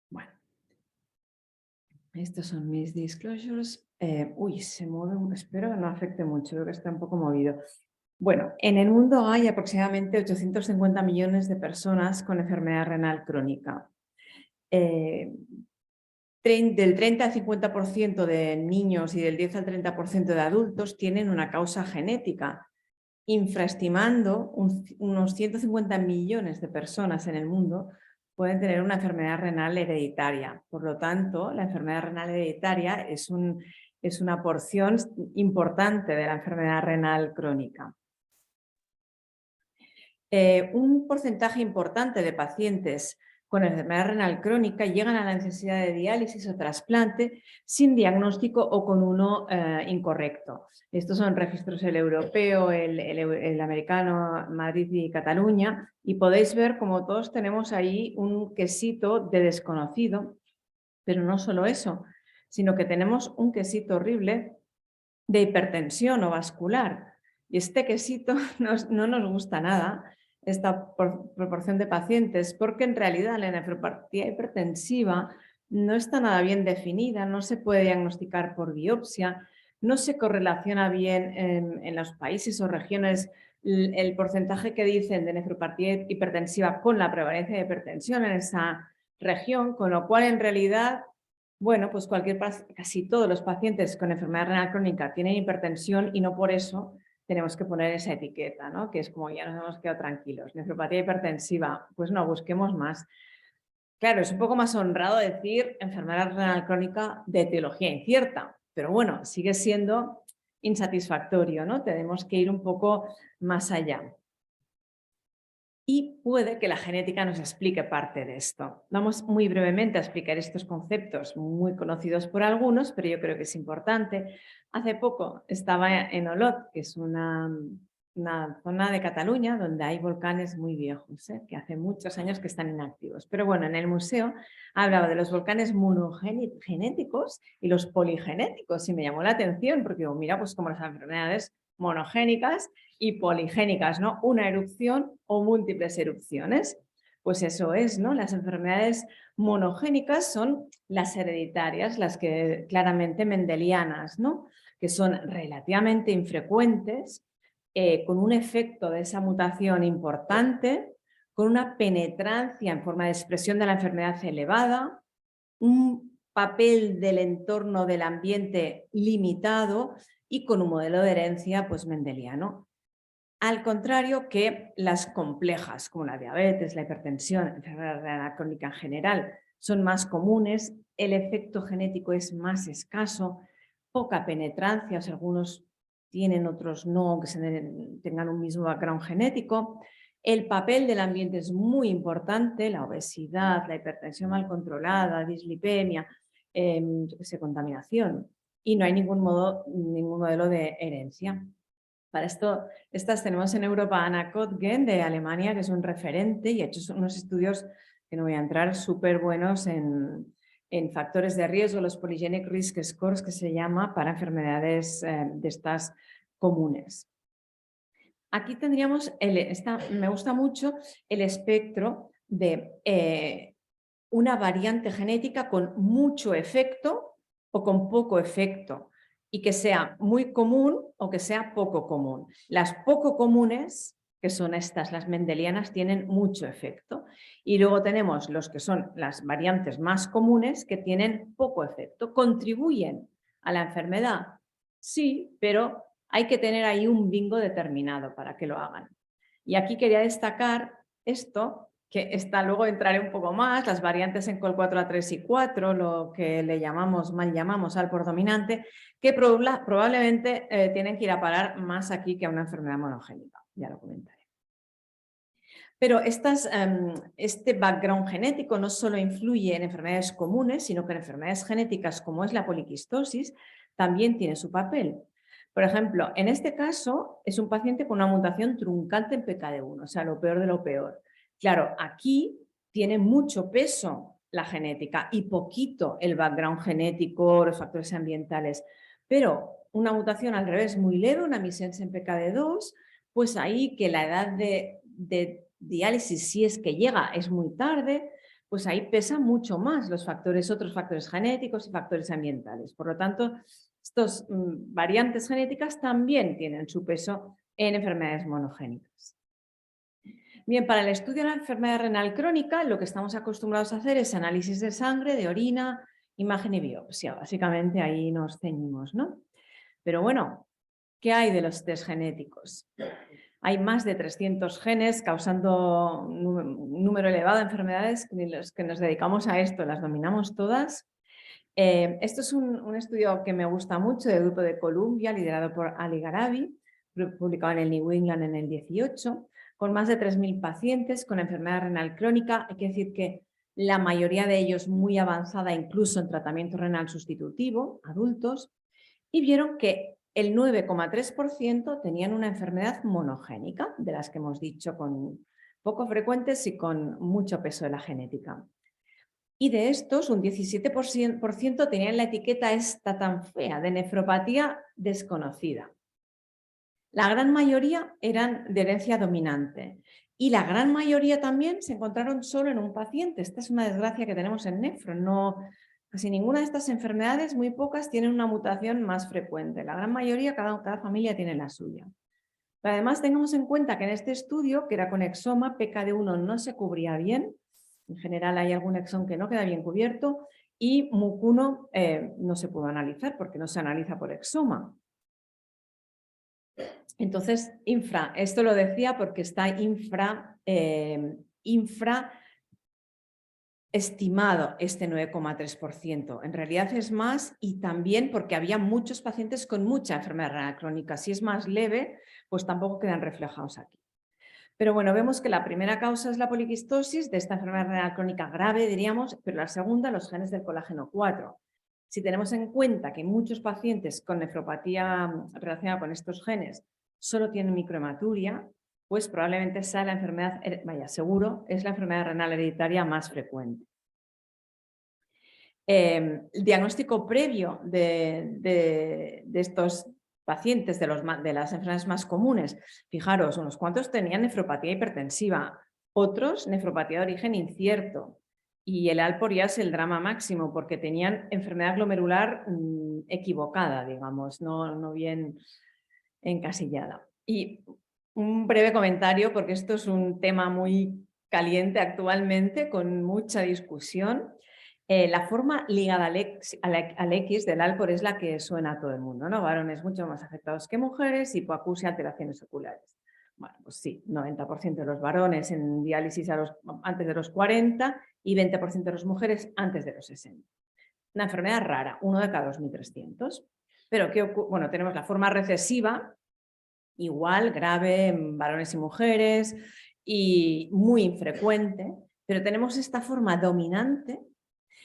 Bueno, estos son mis disclosures. Uy, se mueve, espero que no afecte mucho, creo que está un poco movido. Bueno, en el mundo hay aproximadamente 850 millones de personas con enfermedad renal crónica. Del 30 al 50% de niños y del 10 al 30% de adultos tienen una causa genética, infraestimando unos 150 millones de personas en el mundo pueden tener una enfermedad renal hereditaria. Por lo tanto, la enfermedad renal hereditaria es una porción importante de la enfermedad renal crónica. Un porcentaje importante de pacientes con enfermedad renal crónica llegan a la necesidad de diálisis o trasplante sin diagnóstico o con uno incorrecto. Estos son registros el europeo, el americano, Madrid y Cataluña, y podéis ver como todos tenemos ahí un quesito de desconocido, pero no solo eso, sino que tenemos un quesito horrible de hipertensión o vascular. Y este quesito no nos gusta nada, esta proporción de pacientes, porque en realidad la nefropatía hipertensiva no está nada bien definida, no se puede diagnosticar por biopsia, no se correlaciona bien en los países o regiones el porcentaje que dicen de nefropatía hipertensiva con la prevalencia de hipertensión en esa región, con lo cual en realidad, bueno, pues casi todos los pacientes con enfermedad renal crónica tienen hipertensión y no por eso tenemos que poner esa etiqueta, ¿no? Que es como ya nos hemos quedado tranquilos. Nefropatía hipertensiva, pues no, busquemos más. Claro, es un poco más honrado decir enfermedad renal crónica de etiología incierta, pero bueno, sigue siendo insatisfactorio, ¿no? Tenemos que ir un poco más allá. Y puede que la genética nos explique parte de esto. Vamos muy brevemente a explicar estos conceptos muy conocidos por algunos, pero yo creo que es importante. Hace poco estaba en Olot, que es una zona de Cataluña donde hay volcanes muy viejos, que hace muchos años que están inactivos. Pero bueno, en el museo hablaba de los volcanes monogenéticos y los poligenéticos y me llamó la atención porque digo, mira, pues como las enfermedades monogénicas y poligénicas, ¿no? Una erupción o múltiples erupciones. Pues eso es, ¿no? Las enfermedades monogénicas son las hereditarias, las que claramente mendelianas, ¿no? Que son relativamente infrecuentes, con un efecto de esa mutación importante, con una penetrancia en forma de expresión de la enfermedad elevada, un papel del entorno del ambiente limitado y con un modelo de herencia pues mendeliano. Al contrario que las complejas, como la diabetes, la hipertensión, la enfermedad renal crónica en general, son más comunes, el efecto genético es más escaso, poca penetrancia, o sea, algunos tienen, otros no, aunque tengan un mismo background genético. El papel del ambiente es muy importante, la obesidad, la hipertensión mal controlada, dislipemia, contaminación, y no hay ningún modelo de herencia. Para esto, tenemos en Europa a Anna Kottgen de Alemania, que es un referente y ha hecho unos estudios, que no voy a entrar, súper buenos en factores de riesgo, los Polygenic Risk Scores, que se llama, para enfermedades de estas comunes. Aquí tendríamos, me gusta mucho el espectro de una variante genética con mucho efecto o con poco efecto, y que sea muy común o que sea poco común. Las poco comunes, que son estas, las mendelianas, tienen mucho efecto. Y luego tenemos los que son las variantes más comunes, que tienen poco efecto. ¿Contribuyen a la enfermedad? Sí, pero hay que tener ahí un bingo determinado para que lo hagan. Y aquí quería destacar esto, que luego entraré un poco más, las variantes en COL4A3 y 4, lo que mal llamamos Alport dominante, que probablemente tienen que ir a parar más aquí que a una enfermedad monogénica, ya lo comentaré. Pero este background genético no solo influye en enfermedades comunes, sino que en enfermedades genéticas como es la poliquistosis también tiene su papel. Por ejemplo, en este caso es un paciente con una mutación truncante en PKD1, o sea, lo peor de lo peor. Claro, aquí tiene mucho peso la genética y poquito el background genético, los factores ambientales. Pero una mutación al revés muy leve, una missense en PKD2, pues ahí que la edad de diálisis, si es que llega, es muy tarde, pues ahí pesan mucho más los factores, otros factores genéticos y factores ambientales. Por lo tanto, estas variantes genéticas también tienen su peso en enfermedades monogénicas. Bien, para el estudio de la enfermedad renal crónica, lo que estamos acostumbrados a hacer es análisis de sangre, de orina, imagen y biopsia. Básicamente ahí nos ceñimos, ¿no? Pero bueno, ¿qué hay de los test genéticos? Hay más de 300 genes causando un número elevado de enfermedades, y los que nos dedicamos a esto las dominamos todas. Esto es un estudio que me gusta mucho del grupo de Columbia, liderado por Ali Garabi, publicado en el New England en el 18, con más de 3.000 pacientes con enfermedad renal crónica. Hay que decir que la mayoría de ellos muy avanzada, incluso en tratamiento renal sustitutivo, adultos, y vieron que el 9,3% tenían una enfermedad monogénica, de las que hemos dicho, con poco frecuentes y con mucho peso de la genética. Y de estos, un 17% tenían la etiqueta esta tan fea, de nefropatía desconocida. La gran mayoría eran de herencia dominante y la gran mayoría también se encontraron solo en un paciente. Esta es una desgracia que tenemos en nefro. Casi ninguna de estas enfermedades, muy pocas, tienen una mutación más frecuente. La gran mayoría, cada familia tiene la suya. Pero además tengamos en cuenta que en este estudio, que era con exoma, PKD1 no se cubría bien. En general hay algún exón que no queda bien cubierto y MUC1 no se pudo analizar porque no se analiza por exoma. Entonces, esto lo decía porque está infraestimado este 9,3%. En realidad es más, y también porque había muchos pacientes con mucha enfermedad renal crónica. Si es más leve, pues tampoco quedan reflejados aquí. Pero bueno, vemos que la primera causa es la poliquistosis de esta enfermedad renal crónica grave, diríamos, pero la segunda, los genes del colágeno 4. Si tenemos en cuenta que muchos pacientes con nefropatía relacionada con estos genes solo tienen microhematuria, pues probablemente sea la enfermedad, seguro, es la enfermedad renal hereditaria más frecuente. El diagnóstico previo de estos pacientes de las enfermedades más comunes, fijaros, unos cuantos tenían nefropatía hipertensiva, otros nefropatía de origen incierto, y el Alpor ya es el drama máximo porque tenían enfermedad glomerular equivocada, digamos, no bien encasillada. Y un breve comentario, porque esto es un tema muy caliente actualmente, con mucha discusión. La forma ligada al X del Alpor es la que suena a todo el mundo, ¿no? Varones mucho más afectados que mujeres, hipoacusia, alteraciones oculares. Bueno, pues sí, 90% de los varones en diálisis antes de los 40 y 20% de las mujeres antes de los 60. Una enfermedad rara, 1 de cada 2.300. Pero ¿qué ocurre? Bueno, tenemos la forma recesiva, igual, grave en varones y mujeres y muy infrecuente, pero tenemos esta forma dominante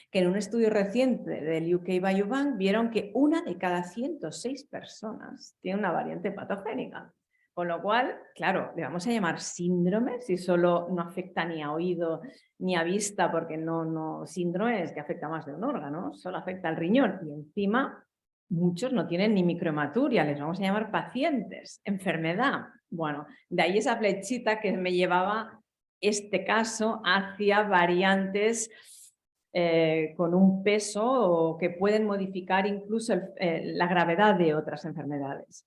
que en un estudio reciente del UK Biobank vieron que 1 de cada 106 personas tiene una variante patogénica. Con lo cual, claro, le vamos a llamar síndrome si solo no afecta ni a oído ni a vista, porque síndrome es que afecta más de un órgano, solo afecta al riñón y encima muchos no tienen ni microhematuria, les vamos a llamar pacientes, enfermedad. Bueno, de ahí esa flechita que me llevaba este caso hacia variantes con un peso que pueden modificar incluso la gravedad de otras enfermedades.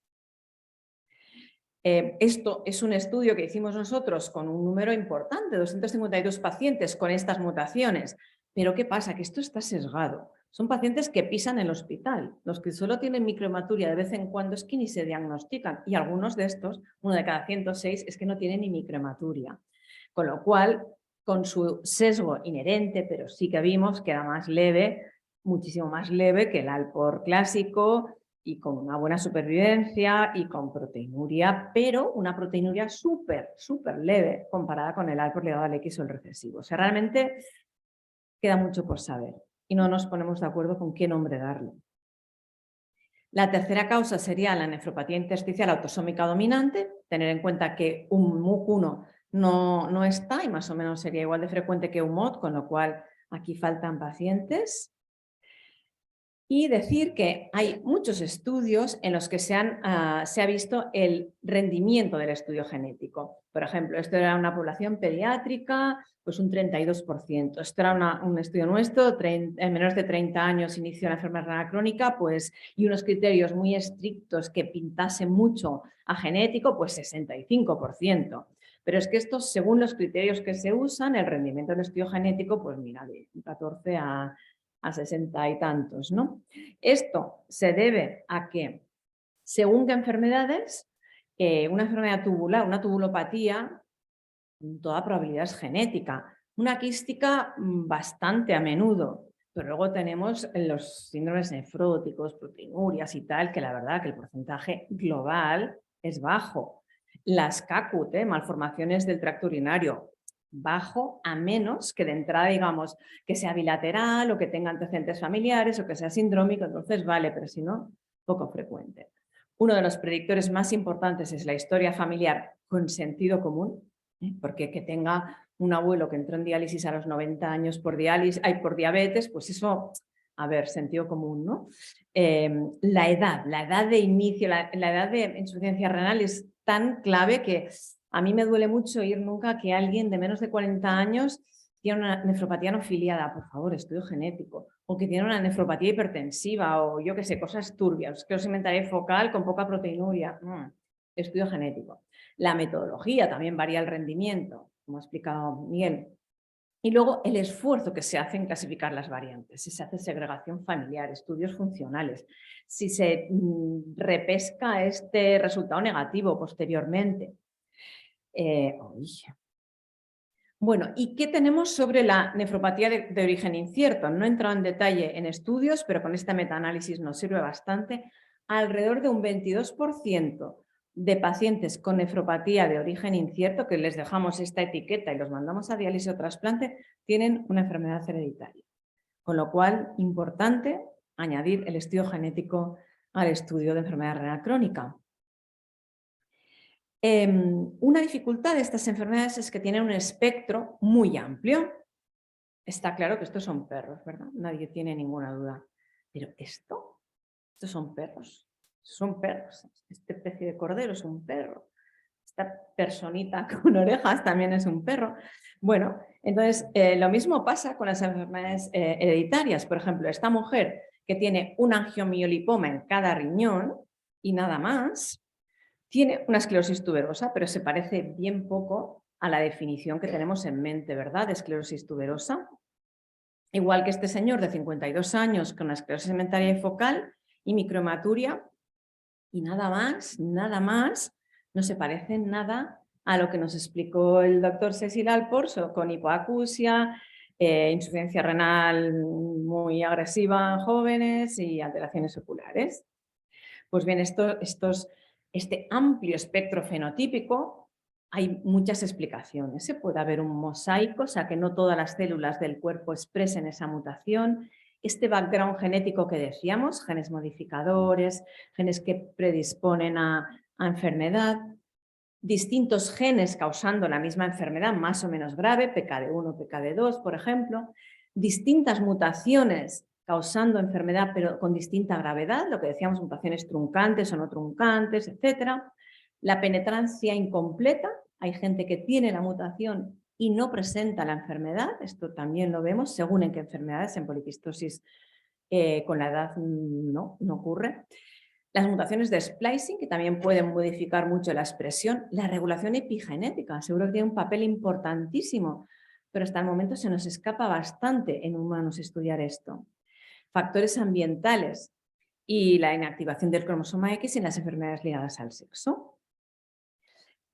Esto es un estudio que hicimos nosotros con un número importante, 252 pacientes con estas mutaciones. Pero ¿qué pasa? Que esto está sesgado. Son pacientes que pisan el hospital. Los que solo tienen microhematuria de vez en cuando es que ni se diagnostican. Y algunos de estos, 1 de cada 106, es que no tienen ni microhematuria. Con lo cual, con su sesgo inherente, pero sí que vimos que era más leve, muchísimo más leve que el Alpor clásico, y con una buena supervivencia y con proteinuria, pero una proteinuria súper leve comparada con el Alpor ligado al X o el recesivo. O sea, realmente queda mucho por saber y no nos ponemos de acuerdo con qué nombre darle. La tercera causa sería la nefropatía intersticial autosómica dominante, tener en cuenta que un MUC1 no está y más o menos sería igual de frecuente que un MOD, con lo cual aquí faltan pacientes. Y decir que hay muchos estudios en los que se ha visto el rendimiento del estudio genético. Por ejemplo, esto era una población pediátrica, pues un 32%. Esto era un estudio nuestro, en menores de 30 años inició la enfermedad renal crónica, pues, y unos criterios muy estrictos que pintasen mucho a genético, pues 65%. Pero es que estos, según los criterios que se usan, el rendimiento del estudio genético, pues mira, de 14 a 60 y tantos, ¿no? Esto se debe a que, según qué enfermedades, una enfermedad tubular, una tubulopatía, con toda probabilidad es genética. Una quística bastante a menudo, pero luego tenemos los síndromes nefróticos, proteinurias y tal, que la verdad que el porcentaje global es bajo. Las CACUT, malformaciones del tracto urinario, bajo, a menos que de entrada digamos que sea bilateral o que tenga antecedentes familiares o que sea sindrómico, entonces vale, pero si no, poco frecuente. Uno de los predictores más importantes es la historia familiar con sentido común, porque que tenga un abuelo que entró en diálisis a los 90 años por diabetes, pues eso, a ver, sentido común, ¿no? La edad de inicio, la edad de insuficiencia renal es tan clave que a mí me duele mucho oír nunca que alguien de menos de 40 años tiene una nefropatía no filiada, por favor, estudio genético, o que tiene una nefropatía hipertensiva, o yo qué sé, cosas turbias, esclerosis mental focal con poca proteinuria, estudio genético. La metodología también varía el rendimiento, como ha explicado Miguel. Y luego el esfuerzo que se hace en clasificar las variantes, si se hace segregación familiar, estudios funcionales, si se repesca este resultado negativo posteriormente. Bueno, ¿y qué tenemos sobre la nefropatía de origen incierto? No he entrado en detalle en estudios, pero con este metaanálisis nos sirve bastante. Alrededor de un 22% de pacientes con nefropatía de origen incierto, que les dejamos esta etiqueta y los mandamos a diálisis o trasplante, tienen una enfermedad hereditaria. Con lo cual, importante añadir el estudio genético al estudio de enfermedad renal crónica. Una dificultad de estas enfermedades es que tienen un espectro muy amplio. Está claro que estos son perros, ¿verdad? Nadie tiene ninguna duda. Pero estos son perros. Son perros. Esta especie de cordero es un perro. Esta personita con orejas también es un perro. Bueno, entonces lo mismo pasa con las enfermedades hereditarias. Por ejemplo, esta mujer que tiene un angiomiolipoma en cada riñón y nada más, tiene una esclerosis tuberosa, pero se parece bien poco a la definición que tenemos en mente, ¿verdad?, de esclerosis tuberosa. Igual que este señor de 52 años con una esclerosis mentaria focal y microhematuria, y nada más, no se parece en nada a lo que nos explicó el doctor Cecil Alpors con hipoacusia, insuficiencia renal muy agresiva en jóvenes y alteraciones oculares. Pues bien, este amplio espectro fenotípico, hay muchas explicaciones. Se puede haber un mosaico, o sea que no todas las células del cuerpo expresen esa mutación. Este background genético que decíamos, genes modificadores, genes que predisponen a enfermedad, distintos genes causando la misma enfermedad más o menos grave, PKD1, PKD2, por ejemplo, distintas mutaciones causando enfermedad pero con distinta gravedad, lo que decíamos, mutaciones truncantes o no truncantes, etc. La penetrancia incompleta, hay gente que tiene la mutación y no presenta la enfermedad, esto también lo vemos, según en qué enfermedades, en poliquistosis con la edad no ocurre. Las mutaciones de splicing, que también pueden modificar mucho la expresión, la regulación epigenética, seguro que tiene un papel importantísimo, pero hasta el momento se nos escapa bastante en humanos estudiar esto. Factores ambientales y la inactivación del cromosoma X en las enfermedades ligadas al sexo.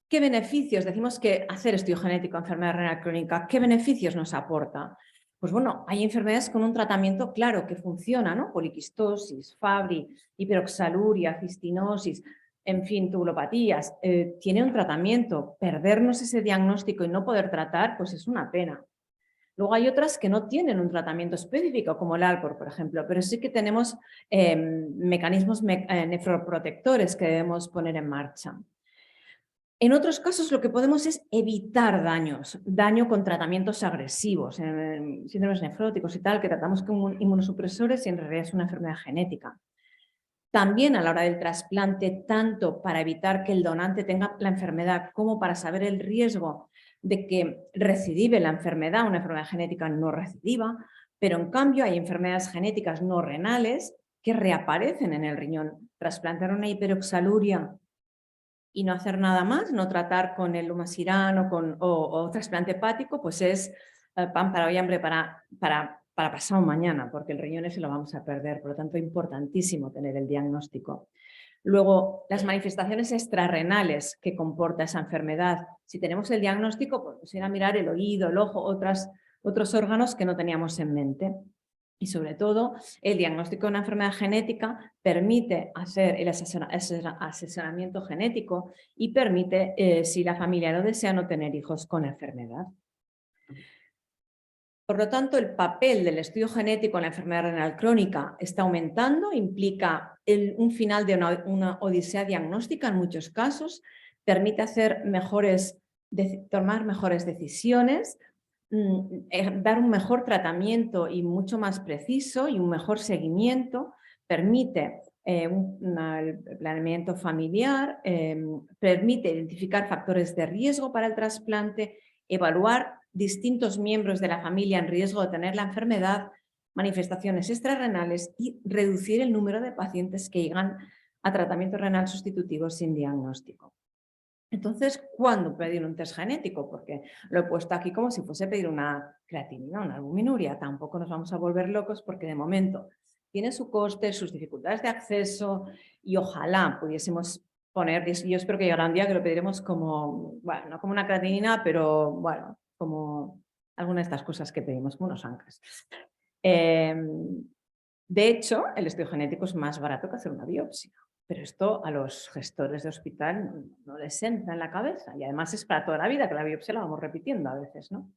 ¿Qué beneficios? Decimos que hacer estudio genético en enfermedad renal crónica, ¿qué beneficios nos aporta? Pues bueno, hay enfermedades con un tratamiento claro que funciona, ¿no? Poliquistosis, Fabry, hiperoxaluria, cistinosis, en fin, tubulopatías. Tiene un tratamiento. Perdernos ese diagnóstico y no poder tratar, pues es una pena. Luego hay otras que no tienen un tratamiento específico, como el Alpor, por ejemplo, pero sí que tenemos mecanismos nefroprotectores que debemos poner en marcha. En otros casos lo que podemos es evitar daño con tratamientos agresivos, síndromes nefróticos y tal, que tratamos con inmunosupresores y en realidad es una enfermedad genética. También a la hora del trasplante, tanto para evitar que el donante tenga la enfermedad como para saber el riesgo de que recidive la enfermedad, una enfermedad genética no recidiva, pero en cambio hay enfermedades genéticas no renales que reaparecen en el riñón. Trasplantar una hiperoxaluria y no hacer nada más, no tratar con el lumasiran o trasplante hepático, pues es pan para hoy, hambre para pasado mañana, porque el riñón ese lo vamos a perder. Por lo tanto, importantísimo tener el diagnóstico. Luego, las manifestaciones extrarrenales que comporta esa enfermedad. Si tenemos el diagnóstico, podemos ir a mirar el oído, el ojo, otros órganos que no teníamos en mente. Y sobre todo, el diagnóstico de una enfermedad genética permite hacer el asesoramiento genético y permite, si la familia lo desea, no tener hijos con enfermedad. Por lo tanto, el papel del estudio genético en la enfermedad renal crónica está aumentando, implica un final de una odisea diagnóstica en muchos casos, permite tomar mejores decisiones, dar un mejor tratamiento y mucho más preciso y un mejor seguimiento, permite el planeamiento familiar, permite identificar factores de riesgo para el trasplante, evaluar distintos miembros de la familia en riesgo de tener la enfermedad, manifestaciones extrarrenales y reducir el número de pacientes que llegan a tratamiento renal sustitutivo sin diagnóstico. Entonces, ¿cuándo pedir un test genético? Porque lo he puesto aquí como si fuese pedir una creatinina, una albuminuria. Tampoco nos vamos a volver locos porque de momento tiene su coste, sus dificultades de acceso y ojalá pudiésemos poner, yo espero que llegará un día que lo pediremos como, bueno, no como una creatinina, pero bueno, como alguna de estas cosas que pedimos, como unos ancas. De hecho, el estudio genético es más barato que hacer una biopsia. Pero esto a los gestores de hospital no les entra en la cabeza y además es para toda la vida, que la biopsia la vamos repitiendo a veces, ¿no?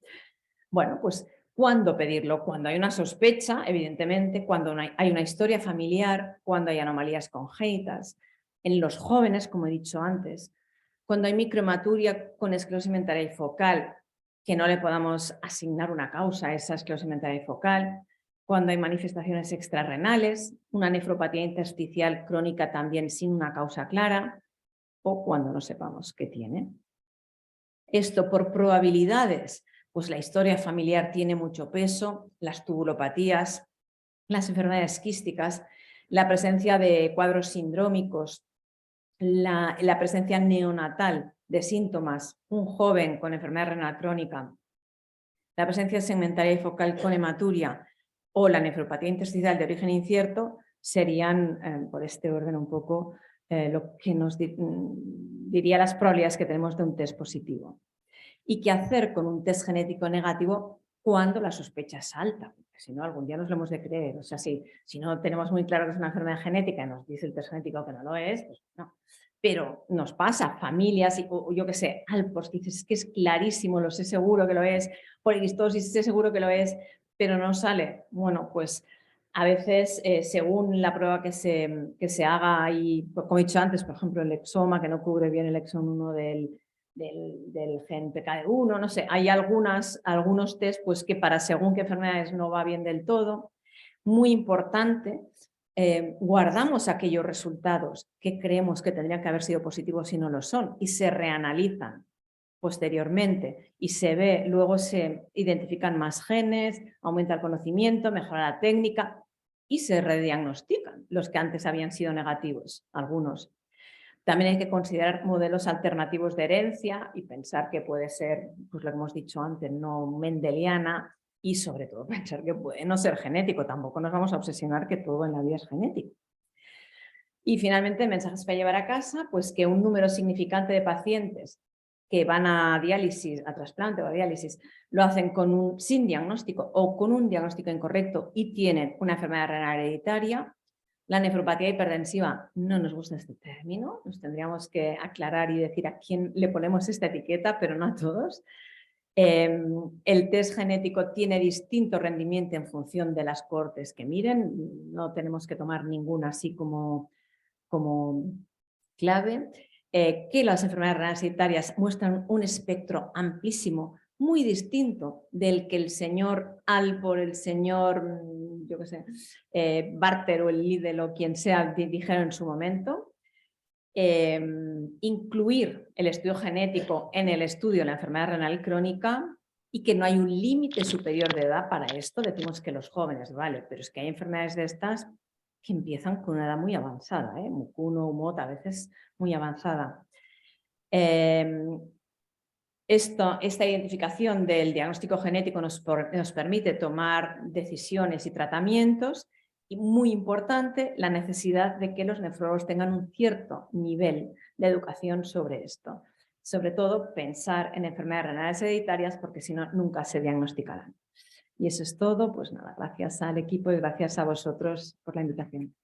Bueno, pues ¿cuándo pedirlo? Cuando hay una sospecha, evidentemente, cuando hay una historia familiar, cuando hay anomalías congénitas, en los jóvenes, como he dicho antes, cuando hay microhematuria con esclerosis mentaria focal, que no le podamos asignar una causa a esa esclerosis mentaria focal, cuando hay manifestaciones extrarrenales, una nefropatía intersticial crónica también sin una causa clara, o cuando no sepamos qué tiene. Esto por probabilidades, pues la historia familiar tiene mucho peso, las tubulopatías, las enfermedades quísticas, la presencia de cuadros sindrómicos, la presencia neonatal de síntomas, un joven con enfermedad renal crónica, la presencia segmentaria y focal con hematuria, o la nefropatía intersticial de origen incierto serían, por este orden un poco, lo que nos diría las probabilidades que tenemos de un test positivo. ¿Y qué hacer con un test genético negativo cuando la sospecha es alta? Porque si no, algún día nos lo hemos de creer. O sea, si no tenemos muy claro que es una enfermedad genética y nos dice el test genético que no lo es, pues no. Pero nos pasa, familias, o yo qué sé, Alpors, que dices, es que es clarísimo, lo sé seguro que lo es, poliquistosis, sé seguro que lo es, pero no sale. Bueno, pues a veces, según la prueba que se haga, y como he dicho antes, por ejemplo, el exoma, que no cubre bien el exón 1 del gen PKD1, no sé, hay algunos test pues, que para según qué enfermedades no va bien del todo. Muy importante, guardamos aquellos resultados que creemos que tendrían que haber sido positivos y no lo son, y se reanalizan posteriormente y se ve, luego se identifican más genes, aumenta el conocimiento, mejora la técnica y se rediagnostican los que antes habían sido negativos, algunos. También hay que considerar modelos alternativos de herencia y pensar que puede ser, pues lo que hemos dicho antes, no mendeliana y sobre todo pensar que puede no ser genético. Tampoco nos vamos a obsesionar que todo en la vida es genético. Y finalmente, mensajes para llevar a casa, pues que un número significante de pacientes que van a diálisis, a trasplante o a diálisis, lo hacen sin diagnóstico o con un diagnóstico incorrecto y tienen una enfermedad renal hereditaria. La nefropatía hipertensiva, no nos gusta este término, nos tendríamos que aclarar y decir a quién le ponemos esta etiqueta, pero no a todos. El test genético tiene distinto rendimiento en función de las cohortes que miren, no tenemos que tomar ninguna así como clave. que las enfermedades renales hereditarias muestran un espectro amplísimo, muy distinto del que el señor Alport, el señor, yo qué sé, Barter o el Lidl o quien sea dijeron en su momento. Incluir el estudio genético en el estudio de la enfermedad renal crónica y que no hay un límite superior de edad para esto. Decimos que los jóvenes, vale, pero es que hay enfermedades de estas que empiezan con una edad muy avanzada, MUC1, MOT, a veces muy avanzada. Esta identificación del diagnóstico genético nos permite tomar decisiones y tratamientos y, muy importante, la necesidad de que los nefrólogos tengan un cierto nivel de educación sobre esto. Sobre todo, pensar en enfermedades renales hereditarias porque si no, nunca se diagnosticarán. Y eso es todo. Pues nada, gracias al equipo y gracias a vosotros por la invitación.